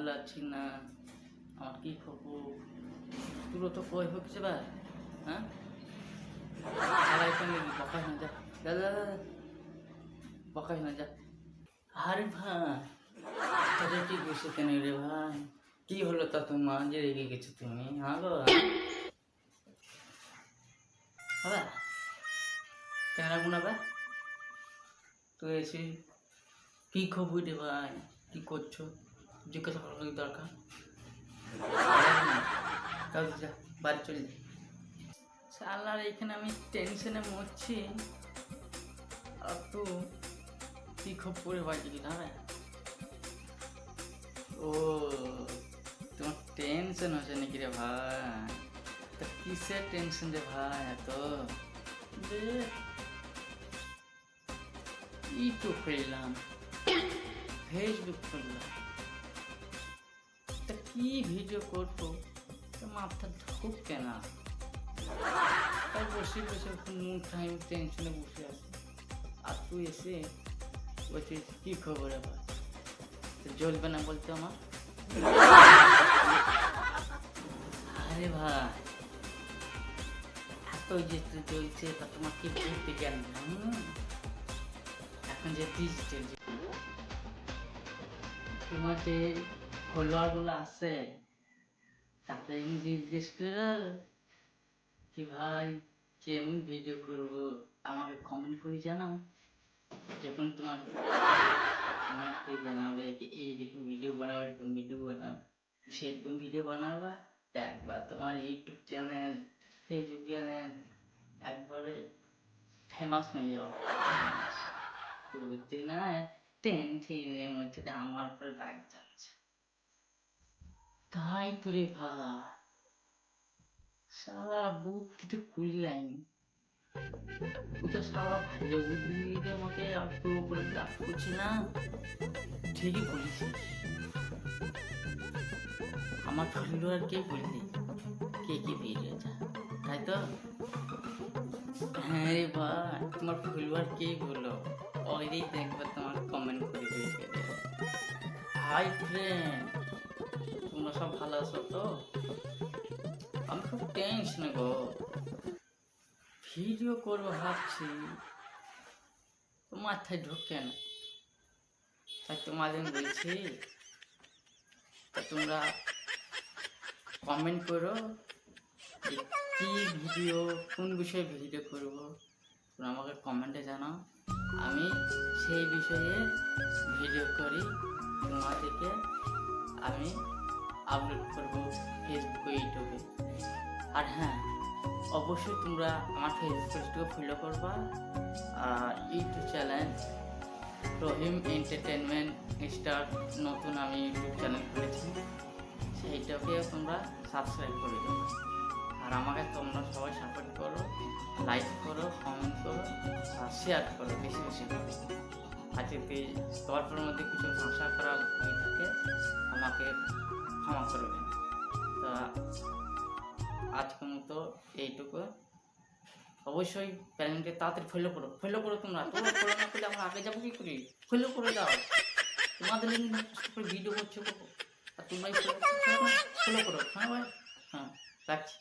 ভালো আছি না। আমার কি খবর? তুলো তো কই হচ্ছে বা? হ্যাঁ, আড়াই সঙ্গে বকাস না, যা যা যা যা, বকাস না, যা। আরে ভাই, তাদের কি গেছো কেন রে ভাই? কি হলো তা তোমার যে রেগে গেছো তুমি? হ্যাঁ গো বাবা, কেন গুনা বা? তো এসে কি খবর রে ভাই? কি করছো? জিজ্ঞাসা করার কি দরকার? কাল যা, বাড়ি চলে যা। শালার এখানে আমি টেনশনে মরছি, আর তো কি খবর ভাই? কি দাঁড়ায়? ও, তোমার টেনশন হচ্ছে নাকি রে ভাই? তা কিসের টেনশন রে ভাই এত? যে ইউটিউব খুললাম, ফেসবুক খুললাম, তা কি ভিডিও করবো তো মাথা ঢুকছে না। তাই বসে বসে মুড টাইম টেনশনে বসে আছি, আর তুই এসে বলছিস কি খবর আবার? তো জ্বলবে না বলতে আমার? আরে ভাই, এত যেতে চলছে তা তোমার কি বলতে জ্ঞান? এখন যে ডিজিটাল তোমার যে ফলোয়ারগুলো আছে তাতে জিজ্ঞেস করো কি ভাই কেমন ভিডিও করবো, আমাকে কমেন্ট করে জানাও। যখন তোমার আমাকে জানাবে যে এইরকম ভিডিও বানাবো, এরকম ভিডিও বানাবো, সেরকম ভিডিও বানাবা, দেখবা তোমার ইউটিউব চ্যানেল, ফেসবুক চ্যানেল একবারে ফেমাস হয়ে যাবে। বুঝতে না, টেনশনের মধ্যে আমার উপরে রাগ যাচ্ছে। তাই তো রে ভাই, সারা বুক কিছু খুললাম, ওটা সারা ভালো বুদ্ধি আমাকে একটু উপরে রাগ করছে না। ঠিকই বলেছিস, আমার ফলোয়ার কে বললি কে কি বেরিয়েছে, তাই তো? হ্যাঁ রে ভাই, তোমার ফলোয়ার কে বলো, ওইটাই দেখবে তোমার কমেন্ট করে বেরিয়ে দেবে। হাই ফ্রেন্ড, তোমরা সব ভালো আছো তো? আমি খুব টেনশন গো, ভিডিও করবো ভাবছি তো মাথায় ঢুকে না। তাই তোমাদের বলছি, তা তোমরা কমেন্ট করো যে কি ভিডিও, কোন বিষয়ে ভিডিও করবো, তোমরা আমাকে কমেন্টে জানাও, আমি সেই বিষয়ে ভিডিও করি, তোমাদেরকে আমি আপলোড করবো ফেসবুকে, ইউটিউবে। আর হ্যাঁ, অবশ্যই তোমরা আমার ফেসবুক পেজটাকে ফলো করবা, আর ইউটিউব চ্যানেল রহিম এন্টারটেনমেন্ট স্টার, নতুন আমি ইউটিউব চ্যানেল খুলেছি, সেইটাকে তোমরা সাবস্ক্রাইব করে দেবো। আর আমাকে তোমরা সবাই সাপোর্ট করো, লাইক করো, কমেন্ট করো, আর শেয়ার করো বেশি বেশি করে। আর যদি গল্পের মধ্যে কিছু ভাষা খারাপ হয়ে থাকে আমাকে ক্ষমা করবেন। তা আজকের মতো এইটুকু। অবশ্যই প্যারেন্টকে তাড়াতাড়ি ফলো করো, ফলো করো, তোমরা তোমরা ফলো না করলে আমরা আগে যাবো কি করি? ফলো করে দাও, তোমাদের ভিডিও করছো আর তোমরাই ফলো করো। হ্যাঁ ভাই, হ্যাঁ রাখছি।